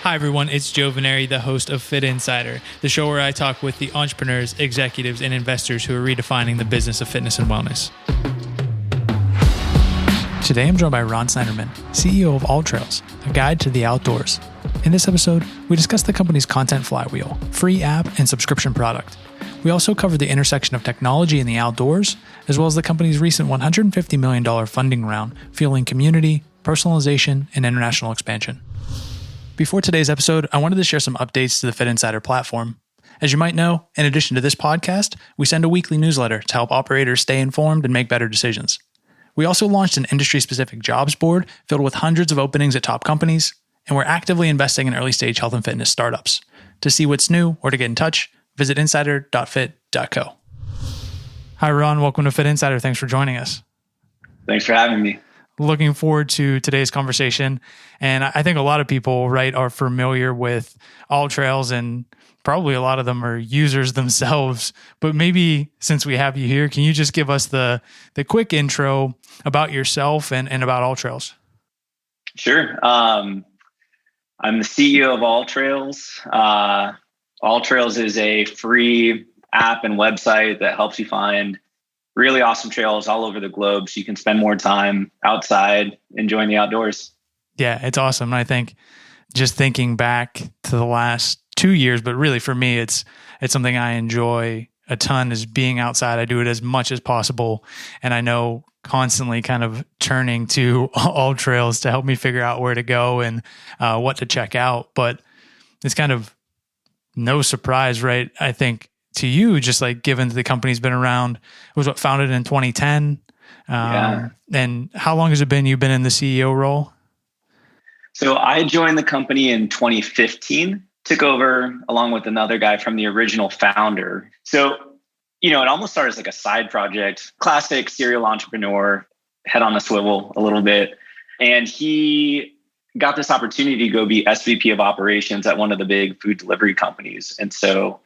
Hi, everyone. It's Joe Veneri, the host of Fitt Insider, the show where I talk with the entrepreneurs, executives, and investors who are redefining the business of fitness and wellness. Today, I'm joined by Ron Schneidermann, CEO of AllTrails, a guide to the outdoors. In this episode, we discuss the company's content flywheel, free app, and subscription product. We also cover the intersection of technology and the outdoors, as well as the company's recent $150 million funding round, fueling community, personalization, and international expansion. Before today's episode, I wanted to share some updates to the Fitt Insider platform. As you might know, in addition to this podcast, we send a weekly newsletter to help operators stay informed and make better decisions. We also launched an industry-specific jobs board filled with hundreds of openings at top companies, and we're actively investing in early-stage health and fitness startups. To see what's new or to get in touch, visit insider.fit.co. Hi, Ron. Welcome to Fitt Insider. Thanks for joining us. Thanks for having me. Looking forward to today's conversation. And I think a lot of people, right, are familiar with AllTrails, and probably a lot of them are users themselves. But maybe since we have you here, can you just give us the quick intro about yourself and about AllTrails? Sure. I'm the CEO of AllTrails. AllTrails is a free app and website that helps you find really awesome trails all over the globe so you can spend more time outside enjoying the outdoors. Yeah, it's awesome. And I think just thinking back to the last 2 years, but really for me, it's something I enjoy a ton is being outside. I do it as much as possible. And I know constantly kind of turning to AllTrails to help me figure out where to go and what to check out. But it's kind of no surprise, right? I think to you, just like given the company's been around, it was founded in 2010. And how long has it been you've been in the CEO role? So I joined the company in 2015, took over along with another guy from the original founder. So, it almost started as like a side project, classic serial entrepreneur, head on a swivel a little bit. And he got this opportunity to go be SVP of operations at one of the big food delivery companies. And so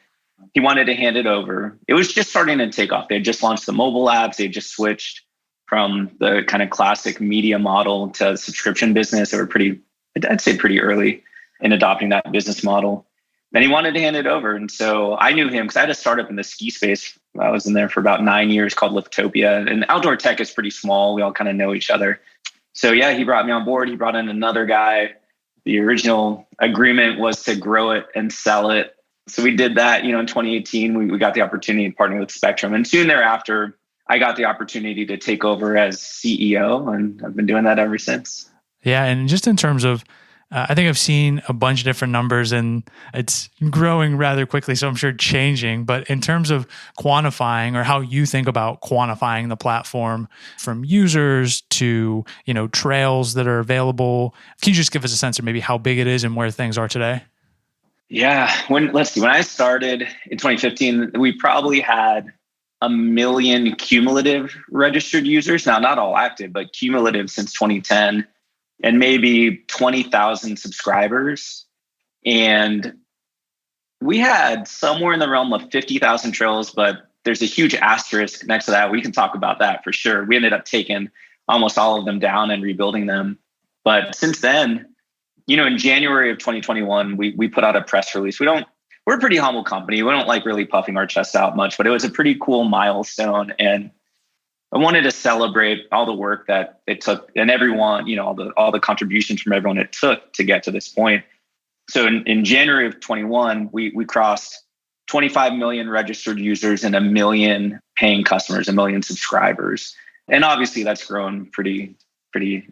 he wanted to hand it over. It was just starting to take off. They had just launched the mobile apps. They just switched from the kind of classic media model to subscription business. They were I'd say pretty early in adopting that business model. And he wanted to hand it over. And so I knew him because I had a startup in the ski space. I was in there for about 9 years called Liftopia. And outdoor tech is pretty small. We all kind of know each other. So yeah, he brought me on board. He brought in another guy. The original agreement was to grow it and sell it. So we did that, in 2018, we got the opportunity to partner with Spectrum. And soon thereafter, I got the opportunity to take over as CEO, and I've been doing that ever since. Yeah. And just in terms of, I think I've seen a bunch of different numbers and it's growing rather quickly. So I'm sure changing, but in terms of quantifying or how you think about quantifying the platform from users to, trails that are available, can you just give us a sense of maybe how big it is and where things are today? Yeah. When I started in 2015, we probably had 1 million cumulative registered users. Now, not all active, but cumulative since 2010, and maybe 20,000 subscribers. And we had somewhere in the realm of 50,000 trails, but there's a huge asterisk next to that. We can talk about that for sure. We ended up taking almost all of them down and rebuilding them. But since then, in January of 2021, we put out a press release. We're a pretty humble company. We don't like really puffing our chests out much, but it was a pretty cool milestone. And I wanted to celebrate all the work that it took and everyone, all the contributions from everyone it took to get to this point. So in January of 21, we crossed 25 million registered users and 1 million paying customers, 1 million subscribers. And obviously that's grown pretty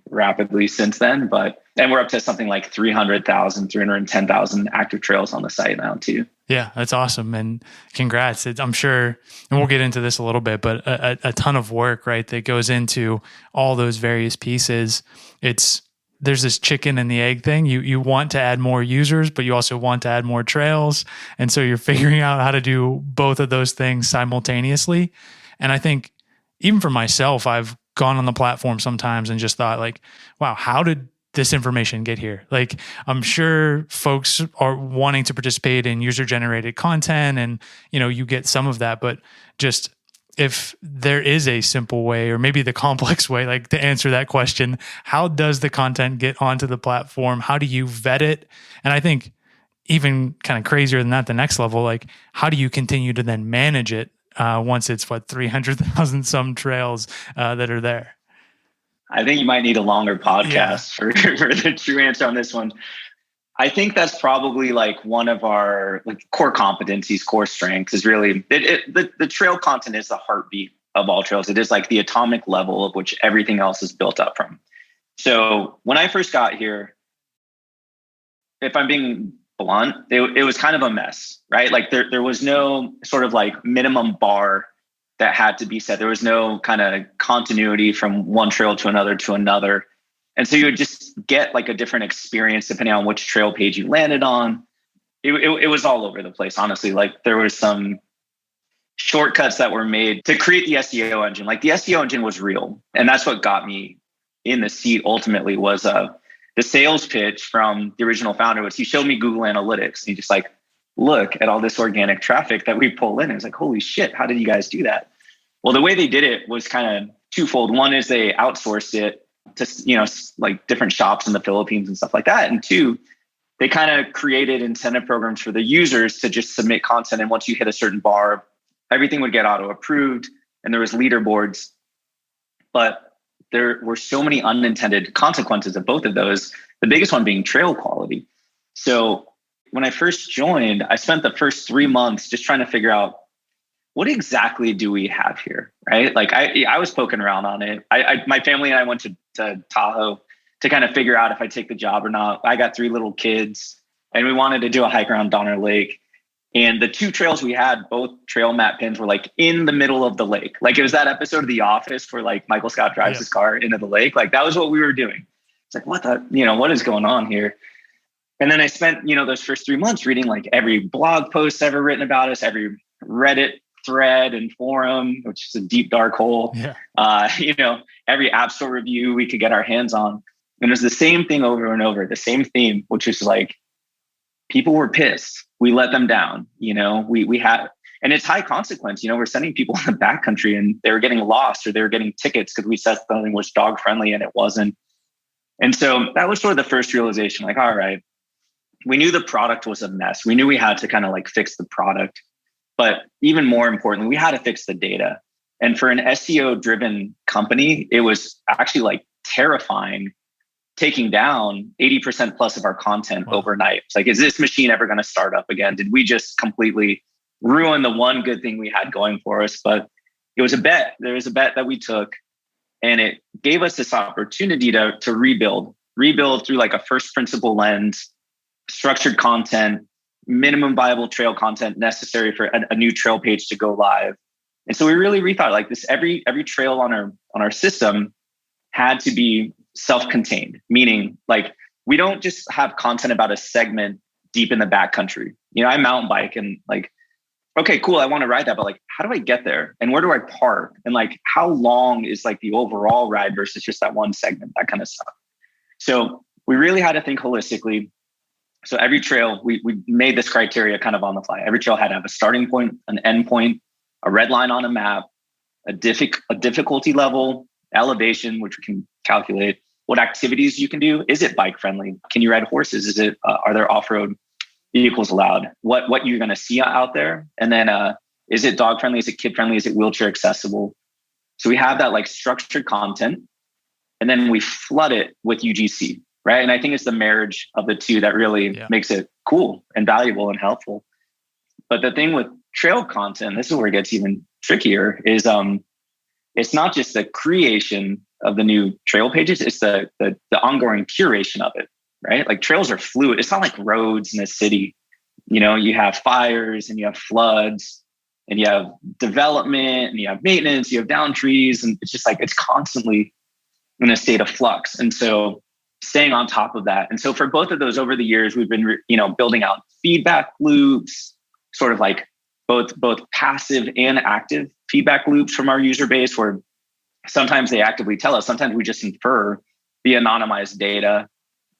rapidly since then, and we're up to something like 310,000 active trails on the site now too. Yeah, that's awesome. And congrats. I'm sure, and we'll get into this a little bit, but a ton of work, right, that goes into all those various pieces. There's this chicken and the egg thing. You want to add more users, but you also want to add more trails. And so you're figuring out how to do both of those things simultaneously. And I think even for myself, I've gone on the platform sometimes and just thought like, wow, how did this information get here? Like, I'm sure folks are wanting to participate in user generated content and, you get some of that, but just if there is a simple way or maybe the complex way, like to answer that question, how does the content get onto the platform? How do you vet it? And I think even kind of crazier than that, the next level, like how do you continue to then manage it once it's 300,000 some trails that are there? I think you might need a longer podcast for the true answer on this one. I think that's probably like one of our core competencies, core strengths is really the trail content is the heartbeat of AllTrails. It is like the atomic level of which everything else is built up from. So when I first got here, if I'm being blunt, it was kind of a mess, right? Like there was no sort of like minimum bar that had to be set. There was no kind of continuity from one trail to another. And so you would just get like a different experience depending on which trail page you landed on. It was all over the place, honestly. Like there were some shortcuts that were made to create the SEO engine. Like the SEO engine was real. And that's what got me in the seat ultimately was the sales pitch from the original founder was he showed me Google Analytics. And he just like, look at all this organic traffic that we pull in. It's like, holy shit, how did you guys do that? Well, the way they did it was kind of twofold. One is they outsourced it to, like different shops in the Philippines and stuff like that. And two, they kind of created incentive programs for the users to just submit content. And once you hit a certain bar, everything would get auto approved and there was leaderboards. But there were so many unintended consequences of both of those, the biggest one being trail quality. So when I first joined, I spent the first 3 months just trying to figure out what exactly do we have here, right? Like I was poking around on it. My family and I went to Tahoe to kind of figure out if I take the job or not. I got 3 little kids and we wanted to do a hike around Donner Lake. And the 2 trails we had, both trail map pins were like in the middle of the lake. Like it was that episode of The Office where like Michael Scott drives his car into the lake. Like that was what we were doing. It's like, what is going on here? And then I spent, those first 3 months reading like every blog post ever written about us, every Reddit thread and forum, which is a deep dark hole. Every app store review we could get our hands on. And it was the same thing over and over, the same theme, which is like, people were pissed. We let them down. We had, and it's high consequence. We're sending people in the backcountry and they were getting lost or they were getting tickets because we said something was dog friendly and it wasn't. And so that was sort of the first realization, like, all right, we knew the product was a mess. We knew we had to kind of like fix the product, but even more importantly, we had to fix the data. And for an SEO driven company, it was actually like terrifying taking down 80% plus of our content overnight. It's like, is this machine ever going to start up again? Did we just completely ruin the one good thing we had going for us? But it was a bet. There was a bet that we took and it gave us this opportunity to rebuild through like a first principle lens, structured content, minimum viable trail content necessary for a new trail page to go live. And so we really rethought like this, every trail on our system had to be self-contained, meaning like we don't just have content about a segment deep in the backcountry. I mountain bike and like, okay, cool, I want to ride that, but like, how do I get there? And where do I park? And like, how long is like the overall ride versus just that one segment, that kind of stuff. So we really had to think holistically. So every trail, we made this criteria kind of on the fly. Every trail had to have a starting point, an end point, a red line on a map, a difficulty level, elevation, which we can calculate, what activities you can do. Is it bike friendly? Can you ride horses? Is it, are there off-road vehicles allowed? What you're going to see out there? And then, is it dog friendly? Is it kid friendly? Is it wheelchair accessible? So we have that like structured content and then we flood it with UGC, right? And I think it's the marriage of the two that really makes it cool and valuable and helpful. But the thing with trail content, this is where it gets even trickier, is it's not just the creation of the new trail pages, it's the ongoing curation of it, right? Like trails are fluid. It's not like roads in a city. You have fires and you have floods and you have development and you have maintenance, you have down trees, and it's just like, it's constantly in a state of flux. And so staying on top of that. And so for both of those over the years, we've been, building out feedback loops, sort of like both passive and active feedback loops from our user base, where sometimes they actively tell us, sometimes we just infer the anonymized data.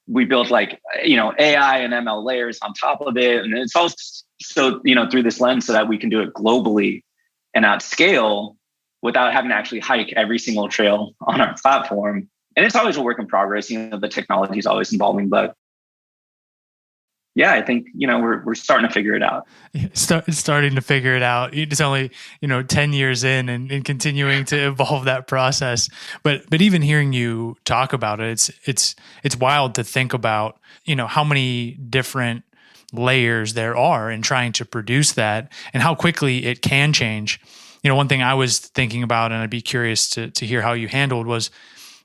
We built like, AI and ML layers on top of it. And it's all so, through this lens so that we can do it globally and at scale. without having to actually hike every single trail on our platform. And it's always a work in progress. The technology is always evolving, but yeah, I think, we're starting to figure it out. Starting to figure it out. It's only, 10 years in and continuing to evolve that process. But even hearing you talk about it, it's wild to think about, how many different layers there are in trying to produce that and how quickly it can change. One thing I was thinking about, and I'd be curious to hear how you handled, was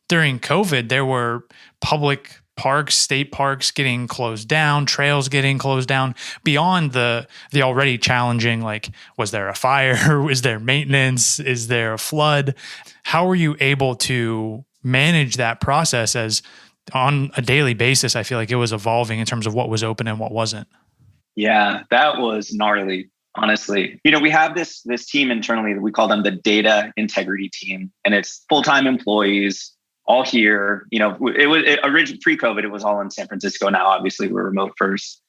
during COVID, there were public parks, state parks getting closed down, trails getting closed down, beyond the already challenging, like, was there a fire? Is there maintenance? Is there a flood? How were you able to manage that process, as on a daily basis, I feel like it was evolving in terms of what was open and what wasn't? Yeah, that was gnarly, honestly. We have this team internally that we call them the data integrity team, and it's full-time employees all here. It originally pre-COVID, it was all in San Francisco. Now, obviously, we're remote first.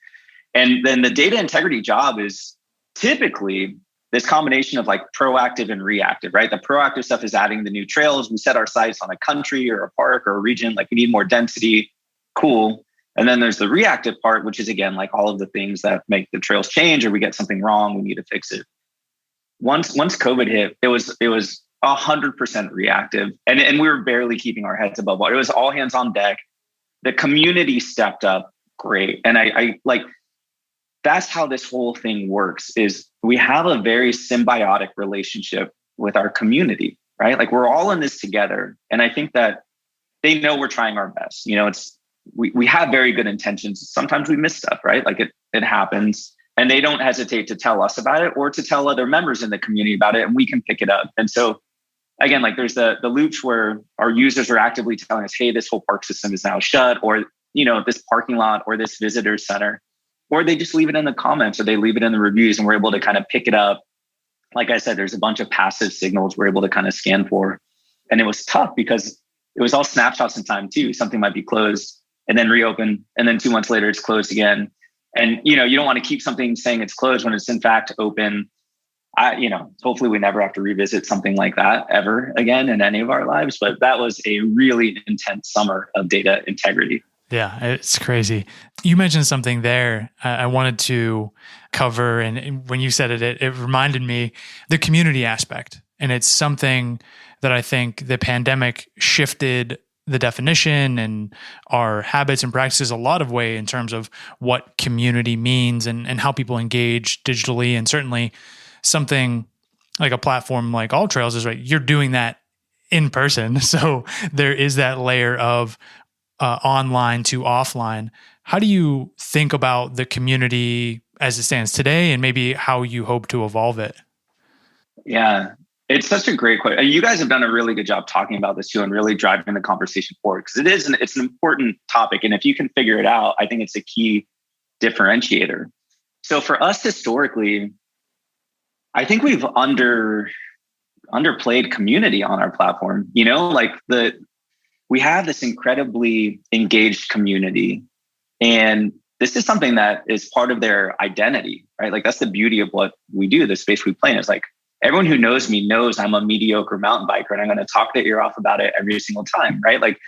And then the data integrity job is typically this combination of like proactive and reactive, right? The proactive stuff is adding the new trails. We set our sights on a country or a park or a region, like we need more density. Cool. And then there's the reactive part, which is, again, like all of the things that make the trails change, or we get something wrong, we need to fix it. Once COVID hit, it was 100% reactive. And we were barely keeping our heads above water. It was all hands on deck. The community stepped up great. And I like, that's how this whole thing works, is we have a very symbiotic relationship with our community, right? Like, we're all in this together. And I think that they know we're trying our best. We have very good intentions. Sometimes we miss stuff, right? Like it happens. And they don't hesitate to tell us about it or to tell other members in the community about it, and we can pick it up. And so, again, like, there's the loops where our users are actively telling us, hey, this whole park system is now shut, or, this parking lot or this visitor center, or they just leave it in the comments or they leave it in the reviews, and we're able to kind of pick it up. Like I said, there's a bunch of passive signals we're able to kind of scan for. And it was tough because it was all snapshots in time too. Something might be closed and then reopen, and then 2 months later it's closed again. And, you don't want to keep something saying it's closed when it's in fact open. Hopefully we never have to revisit something like that ever again in any of our lives. But that was a really intense summer of data integrity. Yeah, it's crazy. You mentioned something there I wanted to cover. And when you said it, it reminded me the community aspect. And it's something that I think the pandemic shifted the definition and our habits and practices a lot of way in terms of what community means and how people engage digitally. And certainly something like a platform like AllTrails is, right, you're doing that in person. So there is that layer of online to offline. How do you think about the community as it stands today, and maybe how you hope to evolve it? Yeah, it's such a great question. You guys have done a really good job talking about this too, and really driving the conversation forward, because it's an important topic. And if you can figure it out, I think it's a key differentiator. So for us historically, I think we've underplayed community on our platform. We have this incredibly engaged community, and this is something that is part of their identity, right? Like, that's the beauty of what we do, the space we play in. Is like, everyone who knows me knows I'm a mediocre mountain biker, and I'm going to talk their ear off about it every single time, right? Like,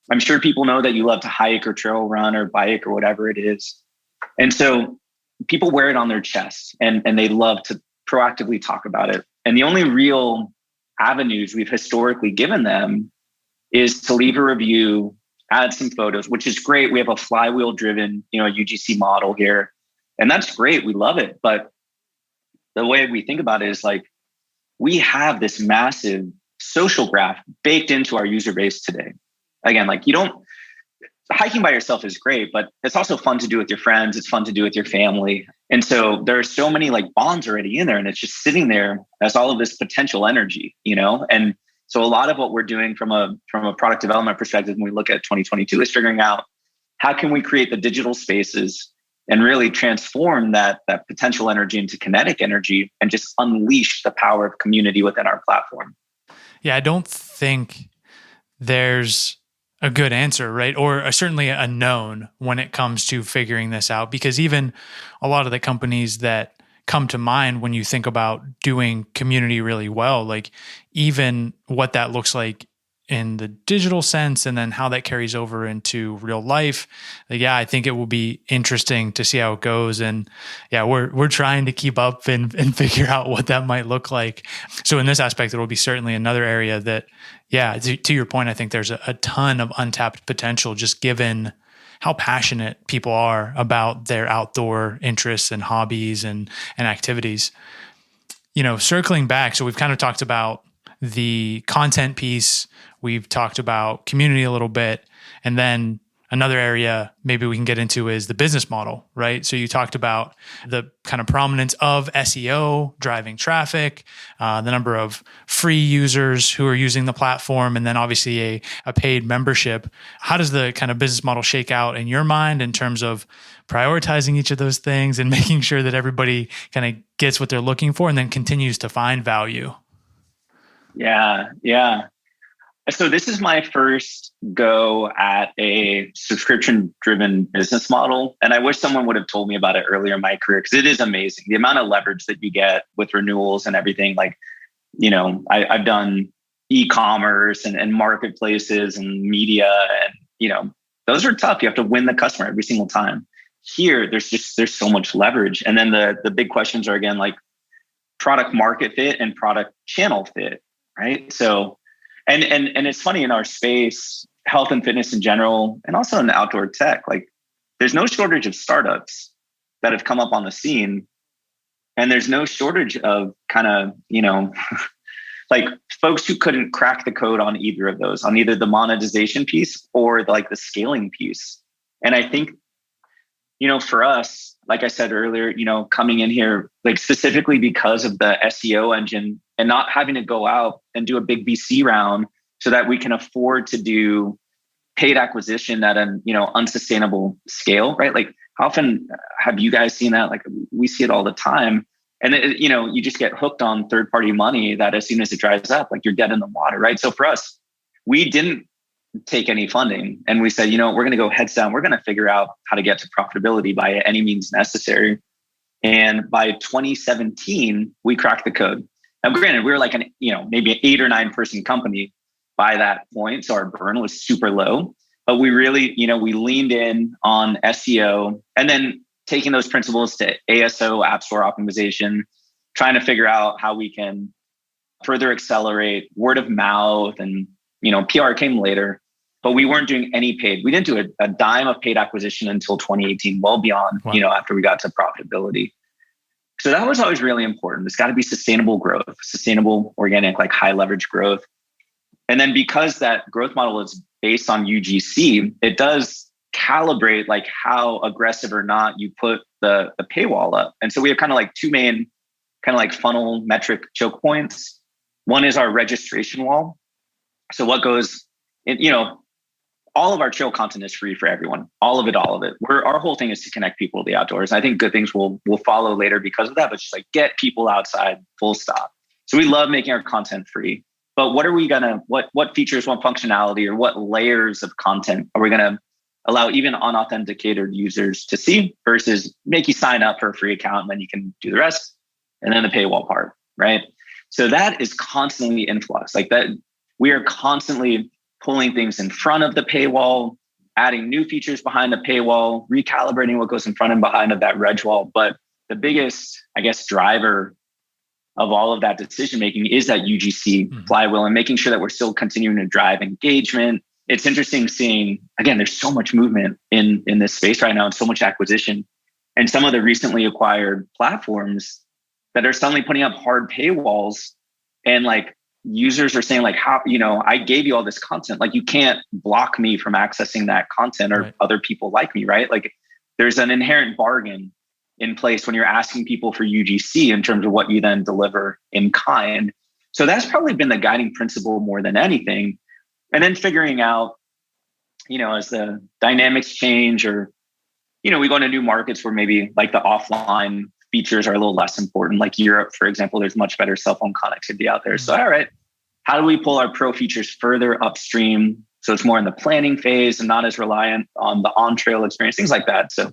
I'm sure people know that you love to hike or trail run or bike or whatever it is. And so people wear it on their chest, and they love to proactively talk about it. And the only real avenues we've historically given them is to leave a review, add some photos, which is great. We have a flywheel driven, UGC model here, and that's great. We love it. But the way we think about it is like, we have this massive social graph baked into our user base today. Again, like, hiking by yourself is great, but it's also fun to do with your friends. It's fun to do with your family. And so there are so many like bonds already in there, and it's just sitting there as all of this potential energy, And so a lot of what we're doing from a product development perspective, when we look at 2022, is figuring out how can we create the digital spaces and really transform that potential energy into kinetic energy, and just unleash the power of community within our platform. Yeah, I don't think there's a good answer, right? Or certainly a known when it comes to figuring this out, because even a lot of the companies that come to mind when you think about doing community really well, like even what that looks like in the digital sense, and then how that carries over into real life. Like, yeah, I think it will be interesting to see how it goes. And yeah, we're trying to keep up and figure out what that might look like. So in this aspect, it will be certainly another area that, yeah, to your point, I think there's a ton of untapped potential just given how passionate people are about their outdoor interests and hobbies and activities. Circling back, so we've kind of talked about the content piece, we've talked about community a little bit, and then another area maybe we can get into is the business model, right? So you talked about the kind of prominence of SEO driving traffic, the number of free users who are using the platform, and then obviously a paid membership. How does the kind of business model shake out in your mind in terms of prioritizing each of those things and making sure that everybody kind of gets what they're looking for and then continues to find value? Yeah. So this is my first go at a subscription-driven business model. And I wish someone would have told me about it earlier in my career, because it is amazing. The amount of leverage that you get with renewals and everything. Like, I've done e-commerce and marketplaces and media, and, those are tough. You have to win the customer every single time. Here, there's so much leverage. And then the big questions are, again, like product market fit and product channel fit, right? So, and it's funny, in our space, health and fitness in general, and also in outdoor tech, like there's no shortage of startups that have come up on the scene. And there's no shortage of kind of, like folks who couldn't crack the code on either of those, on either the monetization piece or like the scaling piece. And I think, for us, like I said earlier, coming in here, like specifically because of the SEO engine and not having to go out and do a big VC round so that we can afford to do paid acquisition at an, unsustainable scale, right? Like how often have you guys seen that? Like we see it all the time. And you just get hooked on third-party money that as soon as it dries up, like you're dead in the water, right? So for us, we didn't take any funding, and we said, we're going to go heads down. We're going to figure out how to get to profitability by any means necessary. And by 2017, we cracked the code. Now, granted, we were like maybe an 8 or 9 person company by that point, so our burn was super low. But we really, we leaned in on SEO, and then taking those principles to ASO, App Store optimization, trying to figure out how we can further accelerate word of mouth, and PR came later, but we weren't doing any paid. We didn't do a dime of paid acquisition until 2018, well beyond, wow, after we got to profitability. So that was always really important. There's got to be sustainable growth, sustainable, organic, like high leverage growth. And then because that growth model is based on UGC, it does calibrate like how aggressive or not you put the paywall up. And so we have kind of like 2 main kind of like funnel metric choke points. One is our registration wall. So what goes in, all of our trail content is free for everyone. All of it. Our whole thing is to connect people to the outdoors. And I think good things will follow later because of that, but just like get people outside, full stop. So we love making our content free. But what are we what features, what functionality, or what layers of content are we gonna allow even unauthenticated users to see versus make you sign up for a free account and then you can do the rest, and then the paywall part, right? So that is constantly in flux. Like that, we are constantly pulling things in front of the paywall, adding new features behind the paywall, recalibrating what goes in front and behind of that reg wall. But the biggest, I guess, driver of all of that decision making is that UGC flywheel, and making sure that we're still continuing to drive engagement. It's interesting seeing, again, there's so much movement in this space right now and so much acquisition. And some of the recently acquired platforms that are suddenly putting up hard paywalls, and like users are saying like, how, I gave you all this content. Like you can't block me from accessing that content, or other people like me, right? Like there's an inherent bargain in place when you're asking people for UGC in terms of what you then deliver in kind. So that's probably been the guiding principle more than anything. And then figuring out, as the dynamics change, or, we go into new markets where maybe like the offline features are a little less important. Like Europe, for example, there's much better cell phone connectivity out there. So, all right, how do we pull our pro features further upstream so it's more in the planning phase and not as reliant on the on-trail experience, things like that. So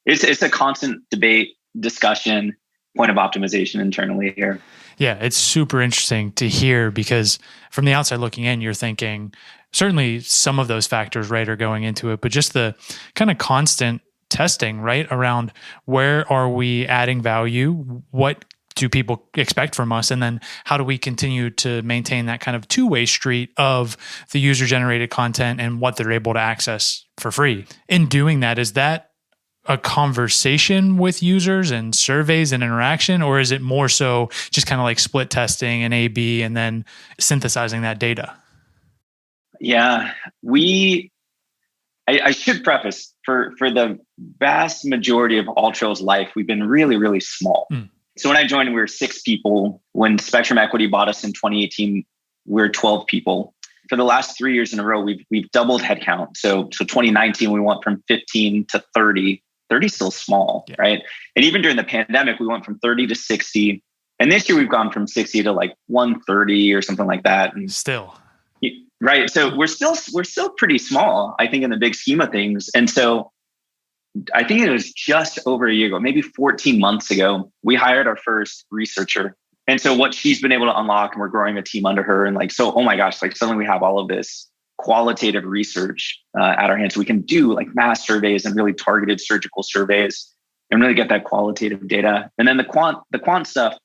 it's a constant debate, discussion. point of optimization internally here. Yeah, it's super interesting to hear because from the outside looking in, you're thinking certainly some of those factors, right, are going into it, but just the kind of constant testing, right, around where are we adding value? What do people expect from us? And then how do we continue to maintain that kind of two-way street of the user-generated content and what they're able to access for free? In doing that, is that a conversation with users and surveys and interaction, or is it more so just kind of like split testing and A/B and then synthesizing that data? Yeah, I should preface for the vast majority of AllTrails life, we've been really, really small. So when I joined, we were 6 people. When Spectrum Equity bought us in 2018, we were 12 people. For the last 3 years in a row, we've doubled headcount. So 2019, we went from 15 to 30. 30 is still small, right? And even during the pandemic, we went from 30 to 60. And this year we've gone from 60 to like 130 or something like that. And still. Right. So we're still pretty small, I think, in the big scheme of things. And so I think it was just over a year ago, maybe 14 months ago, we hired our first researcher. And so what she's been able to unlock, and we're growing a team under her. And like, so, oh my gosh, like suddenly we have all of this qualitative research at our hands. So we can do like mass surveys and really targeted surgical surveys and really get that qualitative data. And then the quant stuff,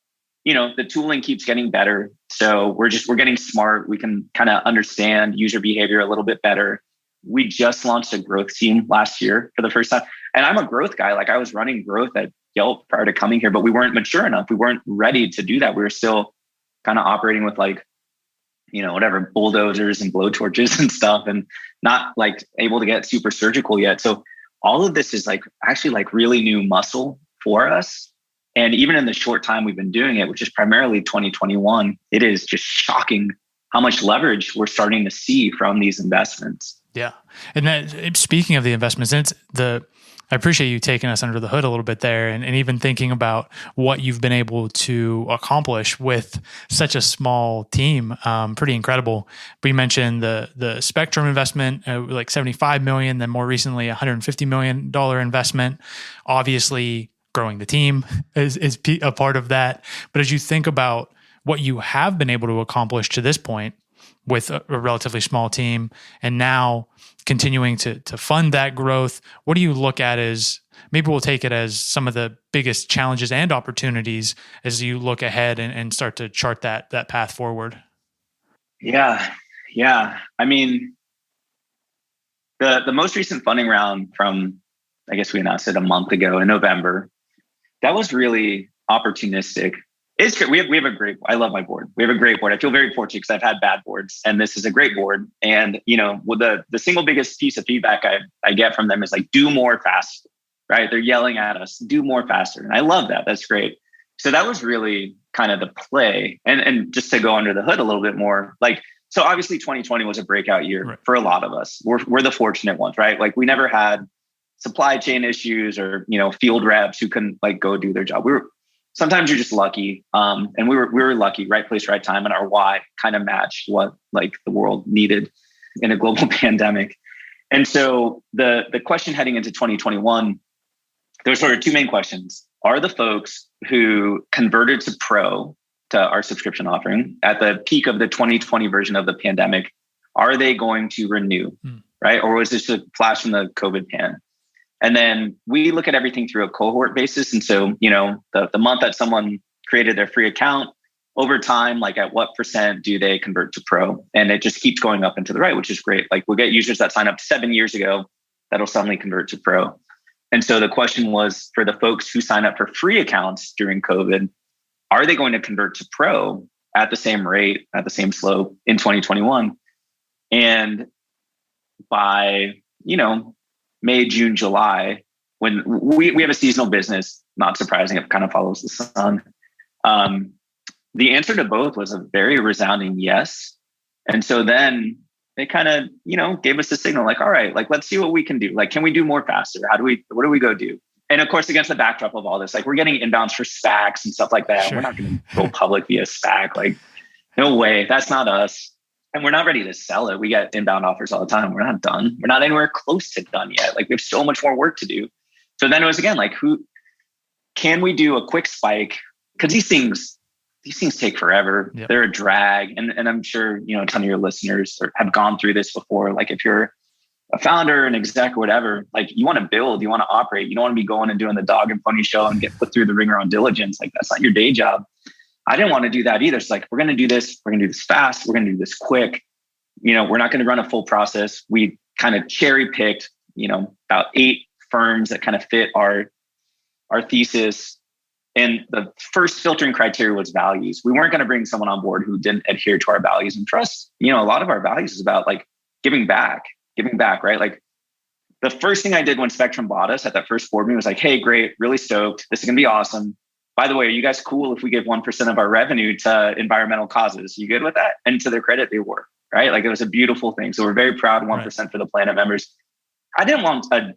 the tooling keeps getting better. So we're getting smart. We can kind of understand user behavior a little bit better. We just launched a growth team last year for the first time. And I'm a growth guy. Like I was running growth at Yelp prior to coming here, but we weren't mature enough. We weren't ready to do that. We were still kind of operating with like, whatever, bulldozers and blowtorches and stuff, and not like able to get super surgical yet. So all of this is like actually like really new muscle for us. And even in the short time we've been doing it, which is primarily 2021, it is just shocking how much leverage we're starting to see from these investments. Yeah. And that, speaking of the investments, I appreciate you taking us under the hood a little bit there and even thinking about what you've been able to accomplish with such a small team. Pretty incredible. We mentioned the Spectrum investment, like $75 million, then more recently, $150 million investment. Obviously, growing the team is a part of that. But as you think about what you have been able to accomplish to this point with a relatively small team, and now continuing to fund that growth, what do you look at as, maybe we'll take it as some of the biggest challenges and opportunities as you look ahead and start to chart that path forward? Yeah. I mean, the most recent funding round from, I guess we announced it a month ago in November, that was really opportunistic. It's great. We have a great, I love my board. We have a great board. I feel very fortunate because I've had bad boards and this is a great board. And, the single biggest piece of feedback I get from them is like, do more faster, right? They're yelling at us, do more faster. And I love that. That's great. So that was really kind of the play. And just to go under the hood a little bit more, like, so obviously 2020 was a breakout year for a lot of us. We're the fortunate ones, right? Like we never had supply chain issues or, field reps who couldn't like go do their job. Sometimes you're just lucky. And we were lucky, right place, right time. And our why kind of matched what like the world needed in a global pandemic. And so the question heading into 2021, there's sort of 2 main questions. Are the folks who converted to Pro, to our subscription offering at the peak of the 2020 version of the pandemic, are they going to renew, right? Or was this a flash from the COVID pan? And then we look at everything through a cohort basis. And so, the month that someone created their free account, over time, like at what % do they convert to Pro? And it just keeps going up and to the right, which is great. Like we'll get users that signed up 7 years ago that'll suddenly convert to Pro. And so the question was for the folks who sign up for free accounts during COVID, are they going to convert to Pro at the same rate, at the same slope in 2021? And by, May, June, July, when we have a seasonal business, not surprising, it kind of follows the sun. The answer to both was a very resounding yes. And so then they kind of, gave us a signal like, all right, like, let's see what we can do. Like, can we do more faster? What do we go do? And of course, against the backdrop of all this, like we're getting inbounds for SPACs and stuff like that. Sure. We're not going to go public via SPAC. Like, no way. That's not us. And we're not ready to sell it. We get inbound offers all the time. We're not done. We're not anywhere close to done yet. Like we have so much more work to do. So then it was again, like can we do a quick spike? Because these things take forever. Yep. They're a drag. And I'm sure, a ton of your listeners have gone through this before. Like if you're a founder, an exec, or whatever, like you want to build, you want to operate. You don't want to be going and doing the dog and pony show and get put through the ringer on diligence. Like that's not your day job. I didn't want to do that either. It's like, we're going to do this. We're going to do this fast. We're going to do this quick. We're not going to run a full process. We kind of cherry picked, about 8 firms that kind of fit our thesis. And the first filtering criteria was values. We weren't going to bring someone on board who didn't adhere to our values. And for us, a lot of our values is about like giving back, right? Like the first thing I did when Spectrum bought us at that first board meeting was like, hey, great, really stoked. This is going to be awesome. By the way, are you guys cool if we give 1% of our revenue to environmental causes? You good with that? And to their credit, they were, right? Like it was a beautiful thing. So we're very proud of 1% for the Planet members. I didn't want a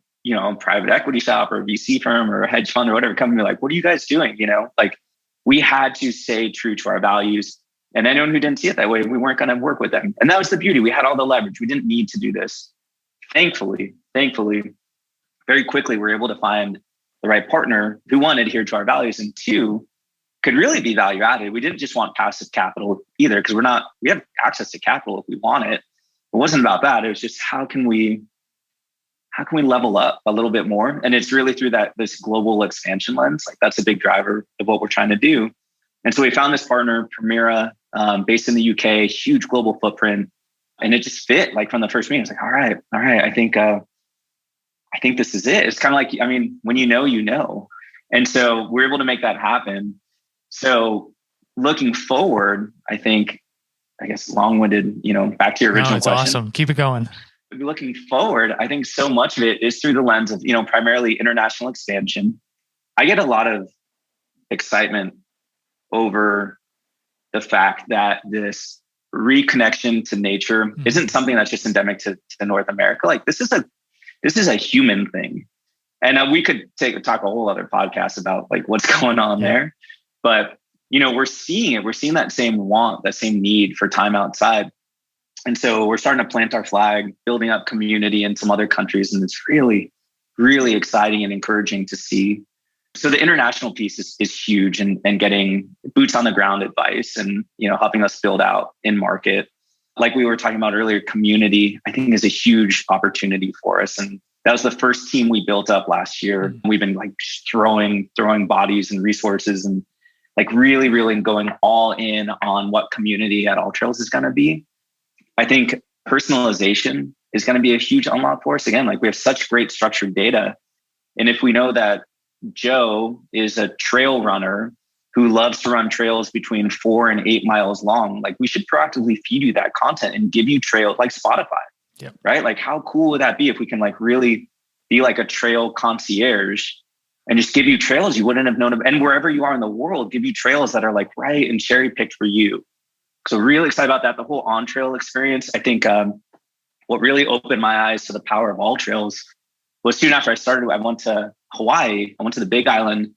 private equity shop or a VC firm or a hedge fund or whatever come and be like, what are you guys doing? Like we had to stay true to our values. And anyone who didn't see it that way, we weren't going to work with them. And that was the beauty. We had all the leverage. We didn't need to do this. Thankfully, very quickly, we were able to find the right partner who, one, adhered to our values, and two, could really be value added. We didn't just want passive capital either, because we have access to capital if we want it. It wasn't about that. It was just how can we level up a little bit more? And it's really through this global expansion lens. Like that's a big driver of what we're trying to do. And so we found this partner, Primera, based in the UK, huge global footprint. And it just fit like from the first meeting. It's like, all right. I think this is it. It's kind of like, when you know. And so we're able to make that happen. So looking forward, I guess long-winded, back to your original question. It's awesome. Keep it going. Looking forward, I think so much of it is through the lens of, primarily international expansion. I get a lot of excitement over the fact that this reconnection to nature isn't something that's just endemic to North America. Like this is a human thing. And we could talk a whole other podcast about like what's going on there. But, we're seeing it. We're seeing that same want, that same need for time outside. And so we're starting to plant our flag, building up community in some other countries. And it's really, really exciting and encouraging to see. So the international piece is huge, and getting boots on the ground advice and, helping us build out in market. Like we were talking about earlier, community, I think, is a huge opportunity for us. And that was the first team we built up last year. We've been like throwing bodies and resources and like really, really going all in on what community at AllTrails is going to be. I think personalization is going to be a huge unlock for us. Again, like we have such great structured data. And if we know that Joe is a trail runner who loves to run trails between 4 and 8 miles long, like we should proactively feed you that content and give you trails like Spotify, right? Like how cool would that be if we can like really be like a trail concierge and just give you trails you wouldn't have known of, and wherever you are in the world, give you trails that are like right and cherry picked for you. So really excited about that. The whole on-trail experience. I think what really opened my eyes to the power of AllTrails was soon after I started, I went to Hawaii. I went to the Big Island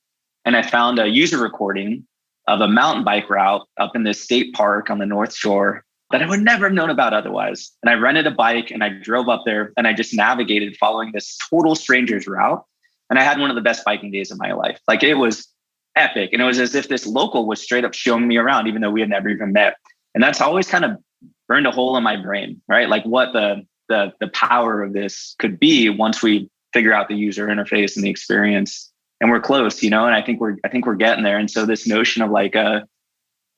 and I found a user recording of a mountain bike route up in this state park on the North Shore that I would never have known about otherwise. And I rented a bike and I drove up there and I just navigated following this total stranger's route. And I had one of the best biking days of my life. Like it was epic. And it was as if this local was straight up showing me around, even though we had never even met. And that's always kind of burned a hole in my brain, right? Like what the power of this could be once we figure out the user interface and the experience. And we're close, and I think we're getting there. And so this notion of like a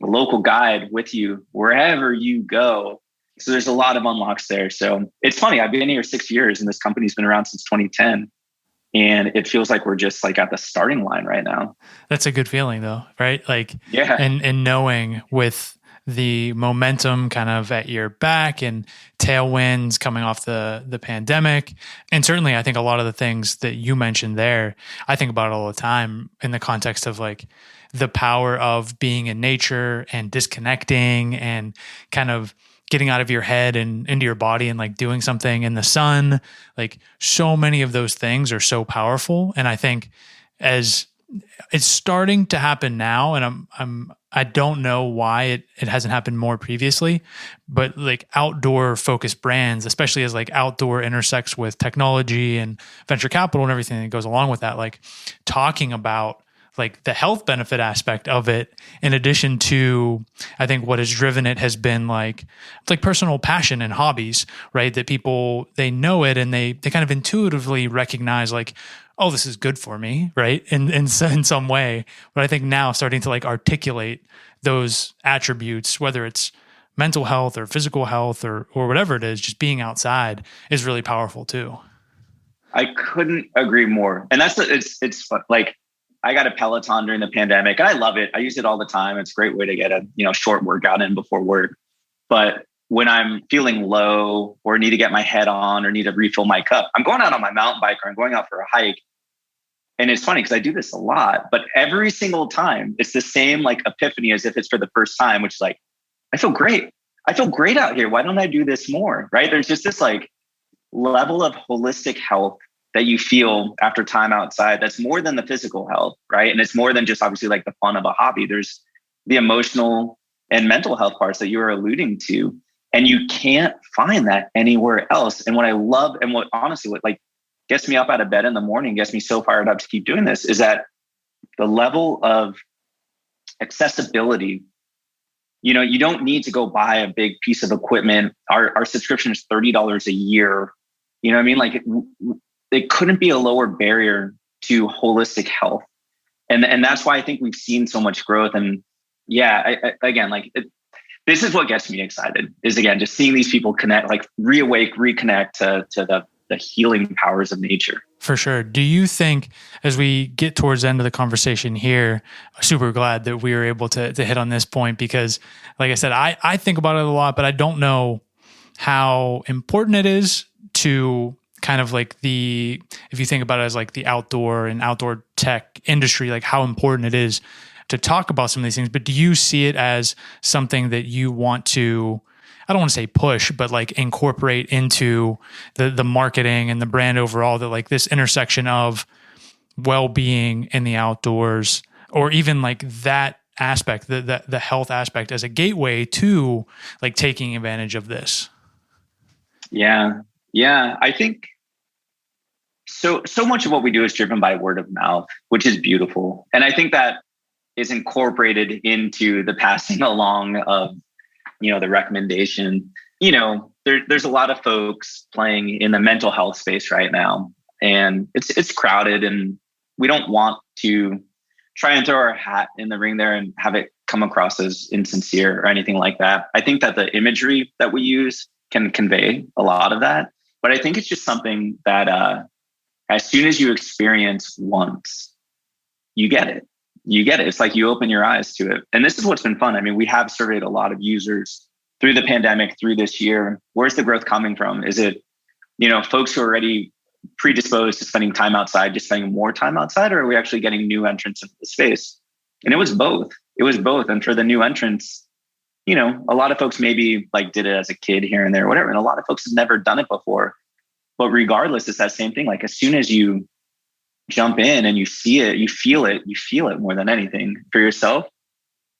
local guide with you wherever you go. So there's a lot of unlocks there. So it's funny. I've been here 6 years and this company's been around since 2010. And it feels like we're just like at the starting line right now. That's a good feeling though, right? Like, yeah. And knowing with the momentum kind of at your back and tailwinds coming off the pandemic. And certainly I think a lot of the things that you mentioned there, I think about all the time in the context of like the power of being in nature and disconnecting and kind of getting out of your head and into your body and like doing something in the sun. Like so many of those things are so powerful. And I think as it's starting to happen now, and I don't know why it hasn't happened more previously, but like outdoor focused brands, especially as like outdoor intersects with technology and venture capital and everything that goes along with that, like talking about like the health benefit aspect of it, in addition to, I think what has driven it has been like, it's like personal passion and hobbies, right? That people, they know it and they kind of intuitively recognize like, oh, this is good for me, right? In some way. But I think now starting to like articulate those attributes, whether it's mental health or physical health or whatever it is, just being outside is really powerful too. I couldn't agree more. And it's fun. Like I got a Peloton during the pandemic and I love it. I use it all the time. It's a great way to get a, short workout in before work. But when I'm feeling low or need to get my head on or need to refill my cup, I'm going out on my mountain bike or I'm going out for a hike. And it's funny because I do this a lot, but every single time it's the same like epiphany as if it's for the first time, which is like, I feel great. I feel great out here. Why don't I do this more? Right? There's just this like level of holistic health that you feel after time outside that's more than the physical health, right? And it's more than just obviously like the fun of a hobby. There's the emotional and mental health parts that you were alluding to, and you can't find that anywhere else. And what I love and what like gets me up out of bed in the morning, gets me so fired up to keep doing this is that the level of accessibility. You don't need to go buy a big piece of equipment. Our subscription is $30 a year. You know what I mean? Like it couldn't be a lower barrier to holistic health. And that's why I think we've seen so much growth. And this is what gets me excited is again, just seeing these people connect, like reconnect to the healing powers of nature. For sure. Do you think as we get towards the end of the conversation here, I'm super glad that we were able to hit on this point because like I said, I think about it a lot, but I don't know how important it is to kind of like if you think about it as like the outdoor and outdoor tech industry, like how important it is to talk about some of these things. But do you see it as something that you want to, I don't want to say push, but like incorporate into the marketing and the brand overall, that like this intersection of well-being in the outdoors, or even like that aspect, the health aspect as a gateway to like taking advantage of this? Yeah. I think so much of what we do is driven by word of mouth, which is beautiful. And I think that is incorporated into the passing along of, the recommendation. There's a lot of folks playing in the mental health space right now, and it's crowded, and we don't want to try and throw our hat in the ring there and have it come across as insincere or anything like that. I think that the imagery that we use can convey a lot of that, but I think it's just something that as soon as you experience once, you get it. It's like you open your eyes to it. And this is what's been fun. I mean, we have surveyed a lot of users through the pandemic, through this year. Where's the growth coming from? Is it, folks who are already predisposed to spending time outside, just spending more time outside, or are we actually getting new entrants into the space? And it was both. And for the new entrants, a lot of folks maybe like did it as a kid here and there, whatever. And a lot of folks have never done it before. But regardless, it's that same thing. Like as soon as you jump in and you see it, you feel it more than anything for yourself.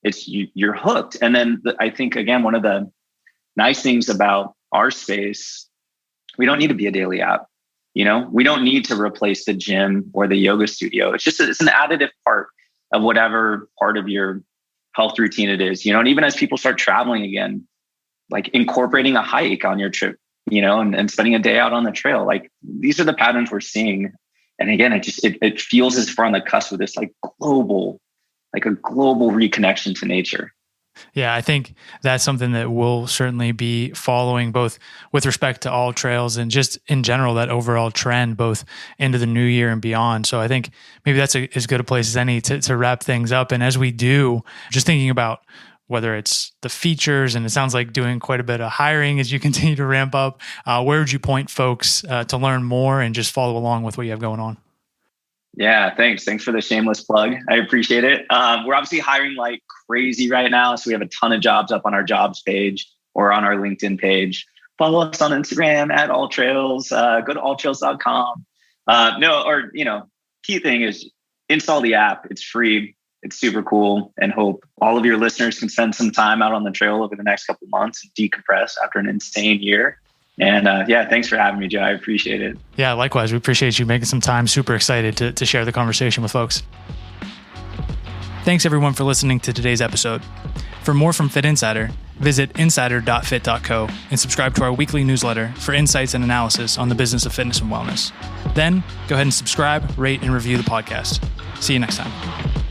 It's you're hooked. And then I think, again, one of the nice things about our space, we don't need to be a daily app. We don't need to replace the gym or the yoga studio. It's an additive part of whatever part of your health routine it is, and even as people start traveling again, like incorporating a hike on your trip, and spending a day out on the trail, like these are the patterns we're seeing. And again, it feels as we're on the cusp of this like a global reconnection to nature. Yeah, I think that's something that we'll certainly be following, both with respect to AllTrails and just in general, that overall trend, both into the new year and beyond. So I think maybe that's as good a place as any to wrap things up. And as we do, just thinking about whether it's the features, and it sounds like doing quite a bit of hiring as you continue to ramp up, where would you point folks to learn more and just follow along with what you have going on? Yeah, thanks. Thanks for the shameless plug. I appreciate it. We're obviously hiring like crazy right now. So we have a ton of jobs up on our jobs page or on our LinkedIn page. Follow us on Instagram at AllTrails. Go to alltrails.com. Key thing is install the app. It's free. It's super cool, and hope all of your listeners can spend some time out on the trail over the next couple of months and decompress after an insane year. And thanks for having me, Joe. I appreciate it. Yeah, likewise. We appreciate you making some time. Super excited to share the conversation with folks. Thanks everyone for listening to today's episode. For more from Fitt Insider, visit insider.fit.co and subscribe to our weekly newsletter for insights and analysis on the business of fitness and wellness. Then, go ahead and subscribe, rate, and review the podcast. See you next time.